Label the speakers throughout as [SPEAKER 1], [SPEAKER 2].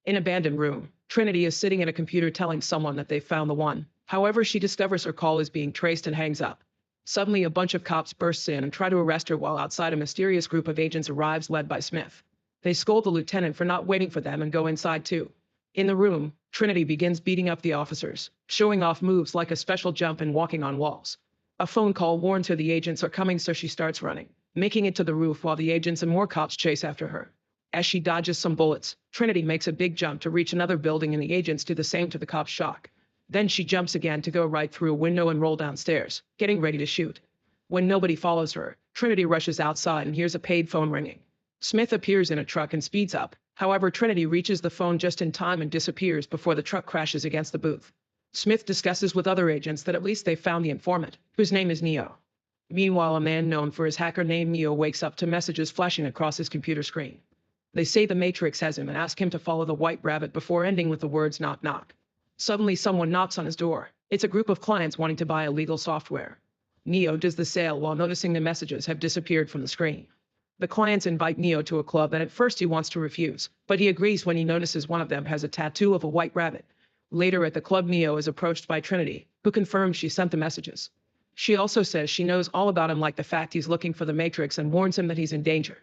[SPEAKER 1] In an abandoned room, Trinity is sitting at a computer telling someone that they've found the one. However, she discovers her call is being traced and hangs up. Suddenly, a bunch of cops bursts in and try to arrest her while outside a mysterious group of agents arrives led by Smith. They scold the lieutenant for not waiting for them and go inside too. In the room, Trinity begins beating up the officers, showing off moves like a special jump and walking on walls. A phone call warns her the agents are coming, so she starts running, making it to the roof while the agents and more cops chase after her. As she dodges some bullets, Trinity makes a big jump to reach another building and the agents do the same to the cops' shock. Then she jumps again to go right through a window and roll downstairs, getting ready to shoot. When nobody follows her, Trinity rushes outside and hears a paid phone ringing. Smith appears in a truck and speeds up. However, Trinity reaches the phone just in time and disappears before the truck crashes against the booth. Smith discusses with other agents that at least they found the informant, whose name is Neo. Meanwhile, a man known for his hacker named Neo wakes up to messages flashing across his computer screen. They say the Matrix has him and ask him to follow the white rabbit before ending with the words knock knock. Suddenly, someone knocks on his door. It's a group of clients wanting to buy illegal software. Neo does the sale while noticing the messages have disappeared from the screen. The clients invite Neo to a club and at first he wants to refuse, but he agrees when he notices one of them has a tattoo of a white rabbit. Later at the club, Neo is approached by Trinity, who confirms she sent the messages. She also says she knows all about him, like the fact he's looking for the Matrix, and warns him that he's in danger.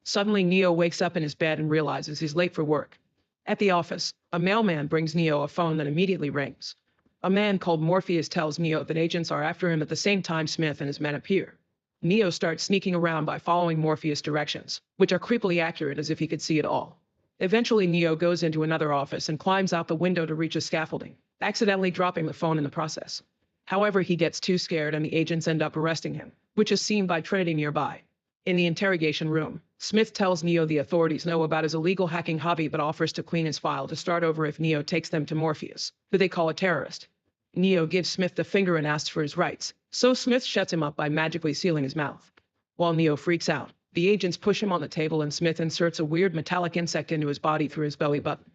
[SPEAKER 1] Suddenly, Neo wakes up in his bed and realizes he's late for work. At the office, a mailman brings Neo a phone that immediately rings. A man called Morpheus tells Neo that agents are after him. At the same time, Smith and his men appear. Neo starts sneaking around by following Morpheus' directions, which are creepily accurate as if he could see it all. Eventually, Neo goes into another office and climbs out the window to reach a scaffolding, accidentally dropping the phone in the process. However, he gets too scared and the agents end up arresting him, which is seen by Trinity nearby. In the interrogation room, Smith tells Neo the authorities know about his illegal hacking hobby but offers to clean his file to start over if Neo takes them to Morpheus, who they call a terrorist. Neo gives Smith the finger and asks for his rights, so Smith shuts him up by magically sealing his mouth. While Neo freaks out, the agents push him on the table and Smith inserts a weird metallic insect into his body through his belly button.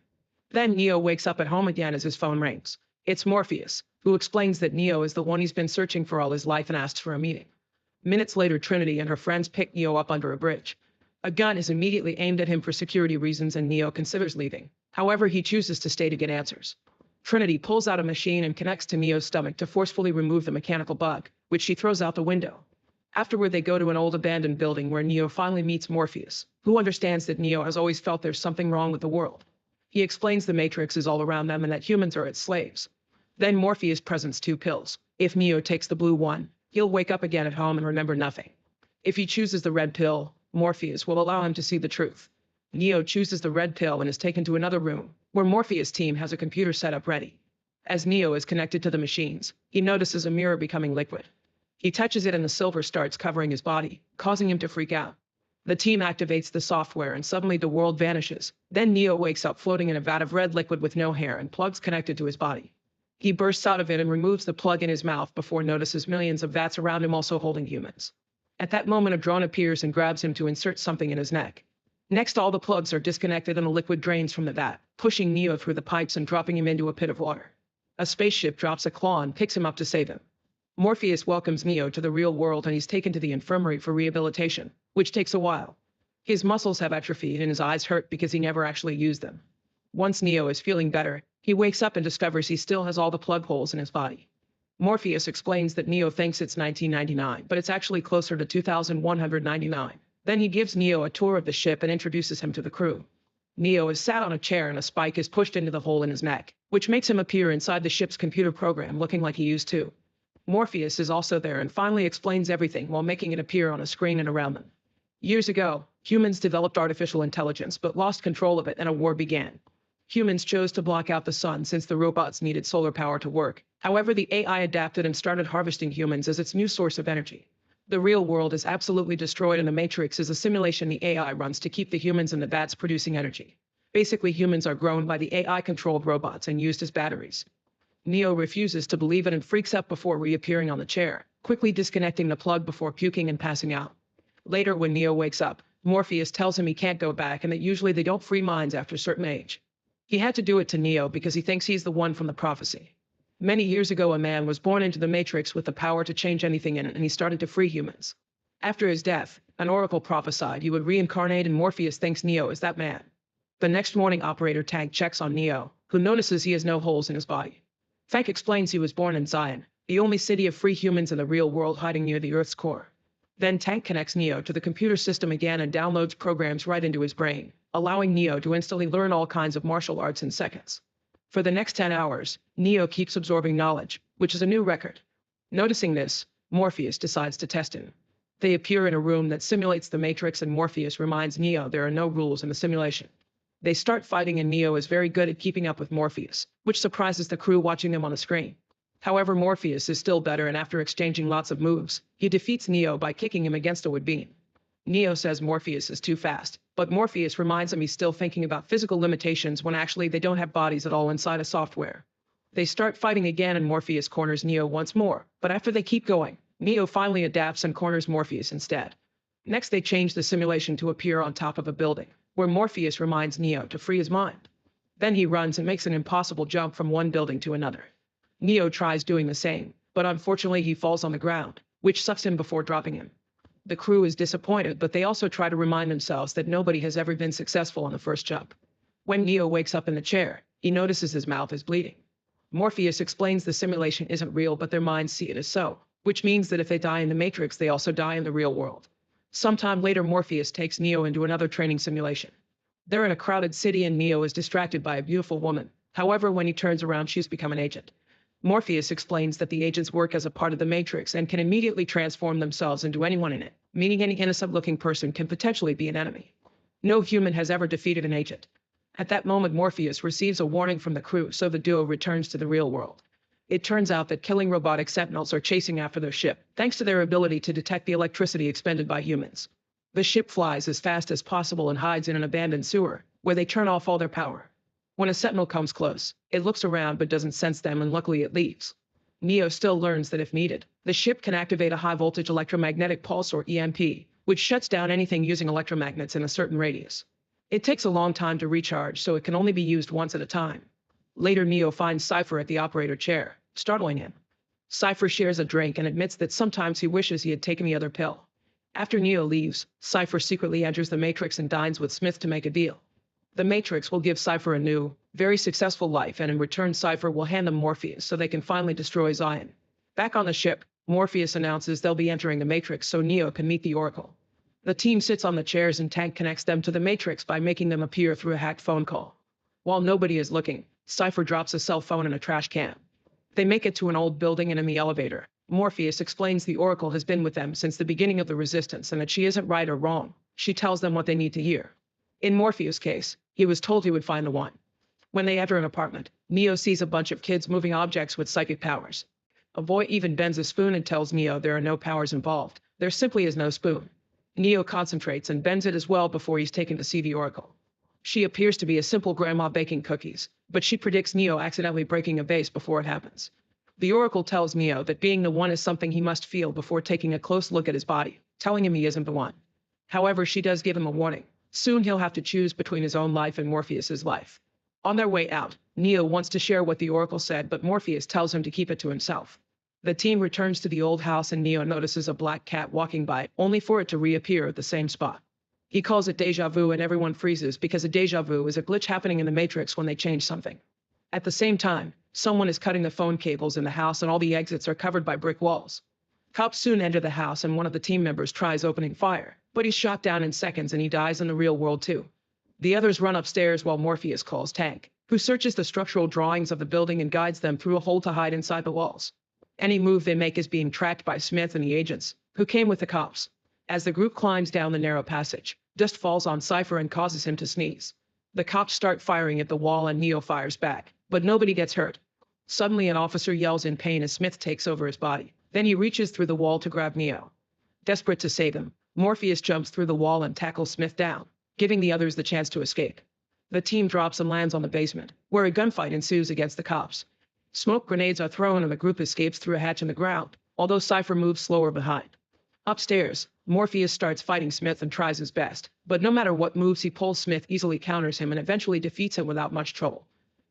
[SPEAKER 1] Then Neo wakes up at home again as his phone rings. It's Morpheus, who explains that Neo is the one he's been searching for all his life and asks for a meeting. Minutes later, Trinity and her friends pick Neo up under a bridge. A gun is immediately aimed at him for security reasons and Neo considers leaving. However, he chooses to stay to get answers. Trinity pulls out a machine and connects to Neo's stomach to forcefully remove the mechanical bug, which she throws out the window. Afterward, they go to an old abandoned building where Neo finally meets Morpheus, who understands that Neo has always felt there's something wrong with the world. He explains the Matrix is all around them and that humans are its slaves. Then Morpheus presents two pills. If Neo takes the blue one, he'll wake up again at home and remember nothing. If he chooses the red pill, Morpheus will allow him to see the truth. Neo chooses the red pill and is taken to another room, where Morpheus' team has a computer set up ready. As Neo is connected to the machines, he notices a mirror becoming liquid. He touches it and the silver starts covering his body, causing him to freak out. The team activates the software and suddenly the world vanishes. Then Neo wakes up floating in a vat of red liquid with no hair and plugs connected to his body. He bursts out of it and removes the plug in his mouth before notices millions of vats around him also holding humans. At that moment, a drone appears and grabs him to insert something in his neck. Next, all the plugs are disconnected and the liquid drains from the vat, pushing Neo through the pipes and dropping him into a pit of water. A spaceship drops a claw and picks him up to save him. Morpheus welcomes Neo to the real world and he's taken to the infirmary for rehabilitation, which takes a while. His muscles have atrophied and his eyes hurt because he never actually used them. Once Neo is feeling better, he wakes up and discovers he still has all the plug holes in his body. Morpheus explains that Neo thinks it's 1999, but it's actually closer to 2199. Then he gives Neo a tour of the ship and introduces him to the crew. Neo is sat on a chair and a spike is pushed into the hole in his neck, which makes him appear inside the ship's computer program looking like he used to. Morpheus is also there and finally explains everything while making it appear on a screen and around them. Years ago, humans developed artificial intelligence but lost control of it and a war began. Humans chose to block out the sun since the robots needed solar power to work. However, the AI adapted and started harvesting humans as its new source of energy. The real world is absolutely destroyed and the Matrix is a simulation the AI runs to keep the humans in the vats producing energy. Basically, humans are grown by the AI-controlled robots and used as batteries. Neo refuses to believe it and freaks out before reappearing on the chair, quickly disconnecting the plug before puking and passing out. Later, when Neo wakes up, Morpheus tells him he can't go back and that usually they don't free minds after a certain age. He had to do it to Neo because he thinks he's the one from the prophecy. Many years ago, a man was born into the Matrix with the power to change anything in it, and he started to free humans. After his death, an oracle prophesied he would reincarnate, and Morpheus thinks Neo is that man. The next morning, Operator Tank checks on Neo, who notices he has no holes in his body. Tank explains he was born in Zion, the only city of free humans in the real world hiding near the Earth's core. Then Tank connects Neo to the computer system again and downloads programs right into his brain, allowing Neo to instantly learn all kinds of martial arts in seconds. For the next 10 hours, Neo keeps absorbing knowledge, which is a new record. Noticing this, Morpheus decides to test him. They appear in a room that simulates the Matrix, and Morpheus reminds Neo there are no rules in the simulation. They start fighting, and Neo is very good at keeping up with Morpheus, which surprises the crew watching them on the screen. However, Morpheus is still better, and after exchanging lots of moves, he defeats Neo by kicking him against a wood beam. Neo says Morpheus is too fast, but Morpheus reminds him he's still thinking about physical limitations when actually they don't have bodies at all inside of software. They start fighting again, and Morpheus corners Neo once more, but after they keep going, Neo finally adapts and corners Morpheus instead. Next, they change the simulation to appear on top of a building, where Morpheus reminds Neo to free his mind. Then he runs and makes an impossible jump from one building to another. Neo tries doing the same, but unfortunately he falls on the ground, which sucks him before dropping him. The crew is disappointed, but they also try to remind themselves that nobody has ever been successful on the first jump. When Neo wakes up in the chair, he notices his mouth is bleeding. Morpheus explains the simulation isn't real, but their minds see it as so, which means that if they die in the Matrix, they also die in the real world. Sometime later, Morpheus takes Neo into another training simulation. They're in a crowded city, and Neo is distracted by a beautiful woman. However, when he turns around, she's become an agent. Morpheus explains that the agents work as a part of the Matrix and can immediately transform themselves into anyone in it, meaning any innocent-looking person can potentially be an enemy. No human has ever defeated an agent. At that moment, Morpheus receives a warning from the crew, so the duo returns to the real world. It turns out that killing robotic sentinels are chasing after their ship, thanks to their ability to detect the electricity expended by humans. The ship flies as fast as possible and hides in an abandoned sewer, where they turn off all their power. When a sentinel comes close, it looks around but doesn't sense them, and luckily it leaves. Neo still learns that if needed, the ship can activate a high-voltage electromagnetic pulse, or EMP, which shuts down anything using electromagnets in a certain radius. It takes a long time to recharge, so it can only be used once at a time. Later, Neo finds Cypher at the operator chair, startling him. Cypher shares a drink and admits that sometimes he wishes he had taken the other pill. After Neo leaves, Cypher secretly enters the Matrix and dines with Smith to make a deal. The Matrix will give Cypher a new, very successful life, and in return Cypher will hand them Morpheus so they can finally destroy Zion. Back on the ship, Morpheus announces they'll be entering the Matrix so Neo can meet the Oracle. The team sits on the chairs, and Tank connects them to the Matrix by making them appear through a hacked phone call. While nobody is looking, Cypher drops a cell phone in a trash can. They make it to an old building, and in the elevator, Morpheus explains the Oracle has been with them since the beginning of the Resistance and that she isn't right or wrong. She tells them what they need to hear. In Morpheus' case, he was told he would find the one. When they enter an apartment, Neo sees a bunch of kids moving objects with psychic powers. A boy even bends a spoon and tells Neo there are no powers involved. There simply is no spoon. Neo concentrates and bends it as well before he's taken to see the Oracle. She appears to be a simple grandma baking cookies, but she predicts Neo accidentally breaking a vase before it happens. The Oracle tells Neo that being the one is something he must feel before taking a close look at his body, telling him he isn't the one. However, she does give him a warning. Soon he'll have to choose between his own life and Morpheus's life. On their way out, Neo wants to share what the Oracle said, but Morpheus tells him to keep it to himself. The team returns to the old house, and Neo notices a black cat walking by, only for it to reappear at the same spot. He calls it deja vu, and everyone freezes because a deja vu is a glitch happening in the Matrix when they change something. At the same time, someone is cutting the phone cables in the house, and all the exits are covered by brick walls. Cops soon enter the house, and one of the team members tries opening fire, but he's shot down in seconds and he dies in the real world too. The others run upstairs while Morpheus calls Tank, who searches the structural drawings of the building and guides them through a hole to hide inside the walls. Any move they make is being tracked by Smith and the agents, who came with the cops. As the group climbs down the narrow passage, dust falls on Cypher and causes him to sneeze. The cops start firing at the wall, and Neo fires back, but nobody gets hurt. Suddenly, an officer yells in pain as Smith takes over his body. Then he reaches through the wall to grab Neo. Desperate to save him, Morpheus jumps through the wall and tackles Smith down, giving the others the chance to escape. The team drops and lands on the basement, where a gunfight ensues against the cops. Smoke grenades are thrown and the group escapes through a hatch in the ground, although Cypher moves slower behind. Upstairs, Morpheus starts fighting Smith and tries his best, but no matter what moves he pulls, Smith easily counters him and eventually defeats him without much trouble.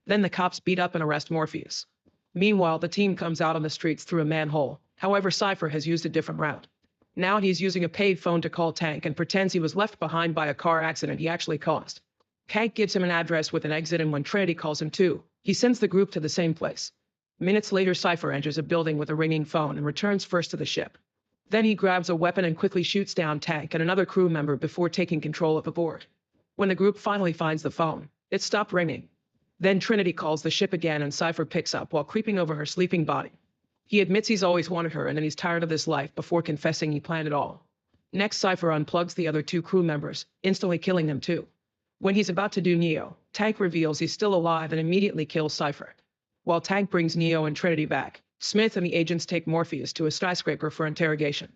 [SPEAKER 1] Then the cops beat up and arrest Morpheus. Meanwhile, the team comes out on the streets through a manhole. However, Cypher has used a different route. Now he's using a paid phone to call Tank and pretends he was left behind by a car accident he actually caused. Hank gives him an address with an exit, and when Trinity calls him too, he sends the group to the same place. Minutes later, Cypher enters a building with a ringing phone and returns first to the ship. Then he grabs a weapon and quickly shoots down Tank and another crew member before taking control of the board. When the group finally finds the phone, it stopped ringing. Then Trinity calls the ship again and Cypher picks up while creeping over her sleeping body. He admits he's always wanted her and that he's tired of this life before confessing he planned it all. Next, Cypher unplugs the other two crew members, instantly killing them too. When he's about to do Neo, Tank reveals he's still alive and immediately kills Cypher. While Tank brings Neo and Trinity back, Smith and the agents take Morpheus to a skyscraper for interrogation.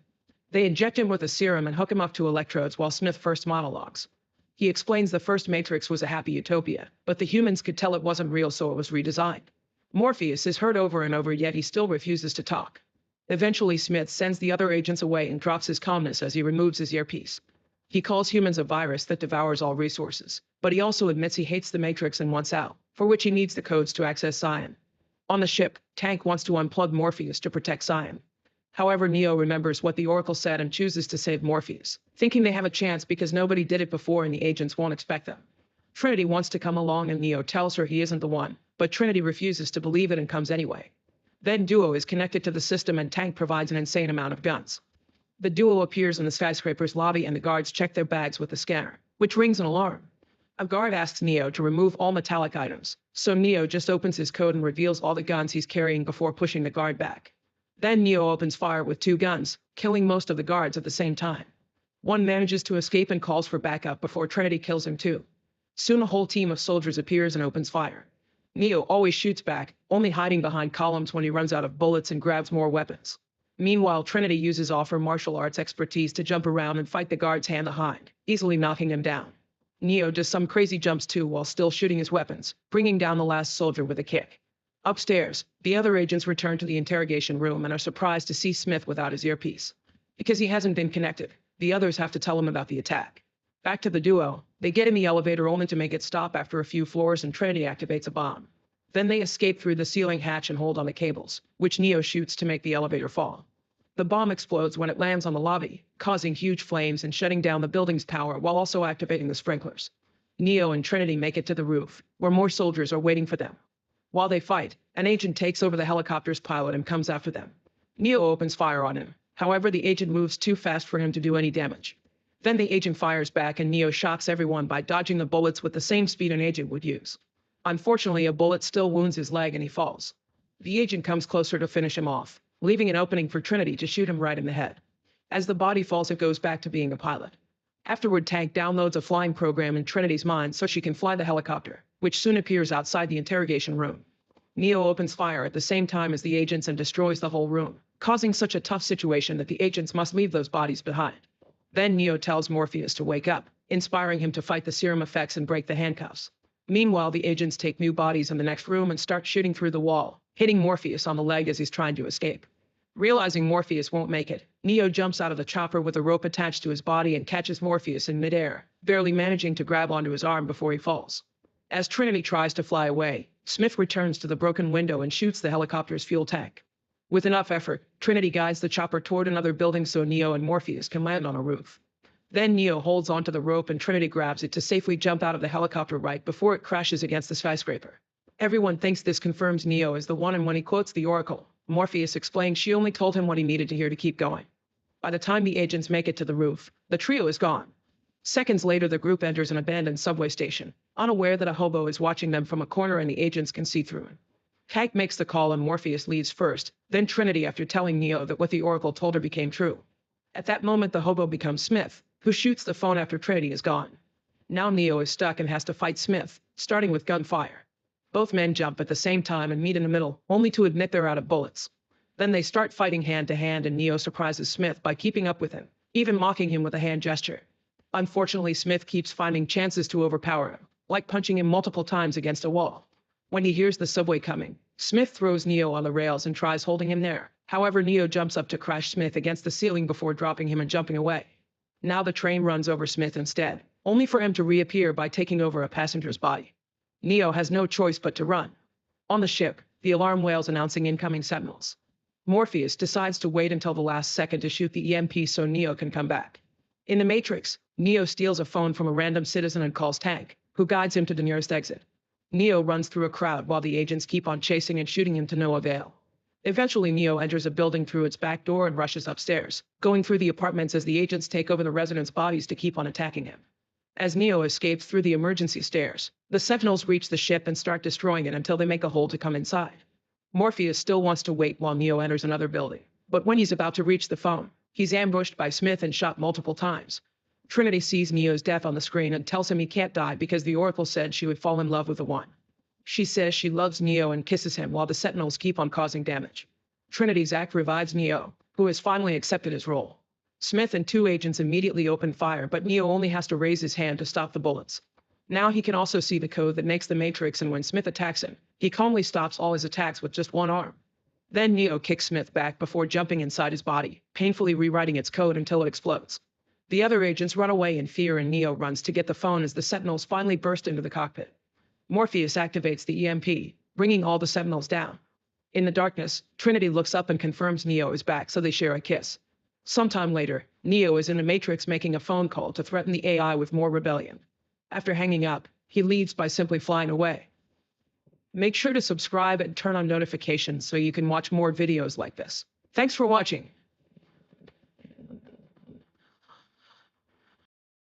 [SPEAKER 1] They inject him with a serum and hook him up to electrodes while Smith first monologues. He explains the first Matrix was a happy utopia, but the humans could tell it wasn't real, so it was redesigned. Morpheus is heard over and over, yet he still refuses to talk. Eventually, Smith sends the other agents away and drops his calmness as he removes his earpiece. He calls humans a virus that devours all resources, but he also admits he hates the Matrix and wants out, for which he needs the codes to access Zion. On the ship, Tank wants to unplug Morpheus to protect Zion. However, Neo remembers what the Oracle said and chooses to save Morpheus, thinking they have a chance because nobody did it before and the agents won't expect them. Trinity wants to come along and Neo tells her he isn't the one, but Trinity refuses to believe it and comes anyway. Then Duo is connected to the system and Tank provides an insane amount of guns. The Duo appears in the skyscraper's lobby and the guards check their bags with the scanner, which rings an alarm. A guard asks Neo to remove all metallic items, so Neo just opens his code and reveals all the guns he's carrying before pushing the guard back. Then Neo opens fire with two guns, killing most of the guards at the same time. One manages to escape and calls for backup before Trinity kills him too. Soon a whole team of soldiers appears and opens fire. Neo always shoots back, only hiding behind columns when he runs out of bullets and grabs more weapons. Meanwhile, Trinity uses all her martial arts expertise to jump around and fight the guards hand behind, easily knocking him down. Neo does some crazy jumps too while still shooting his weapons, bringing down the last soldier with a kick. Upstairs, the other agents return to the interrogation room and are surprised to see Smith without his earpiece. Because he hasn't been connected, the others have to tell him about the attack. Back to the Duo, they get in the elevator only to make it stop after a few floors and Trinity activates a bomb. Then they escape through the ceiling hatch and hold on the cables, which Neo shoots to make the elevator fall. The bomb explodes when it lands on the lobby, causing huge flames and shutting down the building's power while also activating the sprinklers. Neo and Trinity make it to the roof, where more soldiers are waiting for them. While they fight, an agent takes over the helicopter's pilot and comes after them. Neo opens fire on him, however the agent moves too fast for him to do any damage. Then the agent fires back and Neo shocks everyone by dodging the bullets with the same speed an agent would use. Unfortunately, a bullet still wounds his leg and he falls. The agent comes closer to finish him off, leaving an opening for Trinity to shoot him right in the head. As the body falls, it goes back to being a pilot. Afterward, Tank downloads a flying program in Trinity's mind so she can fly the helicopter, which soon appears outside the interrogation room. Neo opens fire at the same time as the agents and destroys the whole room, causing such a tough situation that the agents must leave those bodies behind. Then Neo tells Morpheus to wake up, inspiring him to fight the serum effects and break the handcuffs. Meanwhile, the agents take new bodies in the next room and start shooting through the wall, hitting Morpheus on the leg as he's trying to escape. Realizing Morpheus won't make it, Neo jumps out of the chopper with a rope attached to his body and catches Morpheus in midair, barely managing to grab onto his arm before he falls. As Trinity tries to fly away, Smith returns to the broken window and shoots the helicopter's fuel tank. With enough effort, Trinity guides the chopper toward another building so Neo and Morpheus can land on a roof. Then Neo holds onto the rope and Trinity grabs it to safely jump out of the helicopter right before it crashes against the skyscraper. Everyone thinks this confirms Neo is the one, and when he quotes the Oracle, Morpheus explains she only told him what he needed to hear to keep going. By the time the agents make it to the roof, the trio is gone. Seconds later, the group enters an abandoned subway station, unaware that a hobo is watching them from a corner and the agents can see through him. Hank makes the call and Morpheus leaves first, then Trinity after telling Neo that what the Oracle told her became true. At that moment, the hobo becomes Smith, who shoots the phone after Trinity is gone. Now Neo is stuck and has to fight Smith, starting with gunfire. Both men jump at the same time and meet in the middle, only to admit they're out of bullets. Then they start fighting hand to hand and Neo surprises Smith by keeping up with him, even mocking him with a hand gesture. Unfortunately, Smith keeps finding chances to overpower him, like punching him multiple times against a wall. When he hears the subway coming, Smith throws Neo on the rails and tries holding him there. However, Neo jumps up to crash Smith against the ceiling before dropping him and jumping away. Now the train runs over Smith instead, only for him to reappear by taking over a passenger's body. Neo has no choice but to run. On the ship, the alarm wails announcing incoming sentinels. Morpheus decides to wait until the last second to shoot the EMP so Neo can come back. In the Matrix, Neo steals a phone from a random citizen and calls Tank, who who guides him to the nearest exit. Neo runs through a crowd while the agents keep on chasing and shooting him to no avail. Eventually, Neo enters a building through its back door and rushes upstairs, going through the apartments as the agents take over the residents' bodies to keep on attacking him. As Neo escapes through the emergency stairs, the Sentinels reach the ship and start destroying it until they make a hole to come inside. Morpheus still wants to wait while Neo enters another building, but when he's about to reach the phone, he's ambushed by Smith and shot multiple times. Trinity sees Neo's death on the screen and tells him he can't die because the Oracle said she would fall in love with the One. She says she loves Neo and kisses him while the Sentinels keep on causing damage. Trinity's act revives Neo, who has finally accepted his role. Smith and two agents immediately open fire, but Neo only has to raise his hand to stop the bullets. Now he can also see the code that makes the Matrix, and when Smith attacks him, he calmly stops all his attacks with just one arm. Then Neo kicks Smith back before jumping inside his body, painfully rewriting its code until it explodes. The other agents run away in fear and Neo runs to get the phone as the Sentinels finally burst into the cockpit. Morpheus activates the EMP, bringing all the Sentinels down. In the darkness, Trinity looks up and confirms Neo is back, so they share a kiss. Sometime later, Neo is in the Matrix making a phone call to threaten the AI with more rebellion. After hanging up, he leaves by simply flying away. Make sure to subscribe and turn on notifications so you can watch more videos like this. Thanks for watching.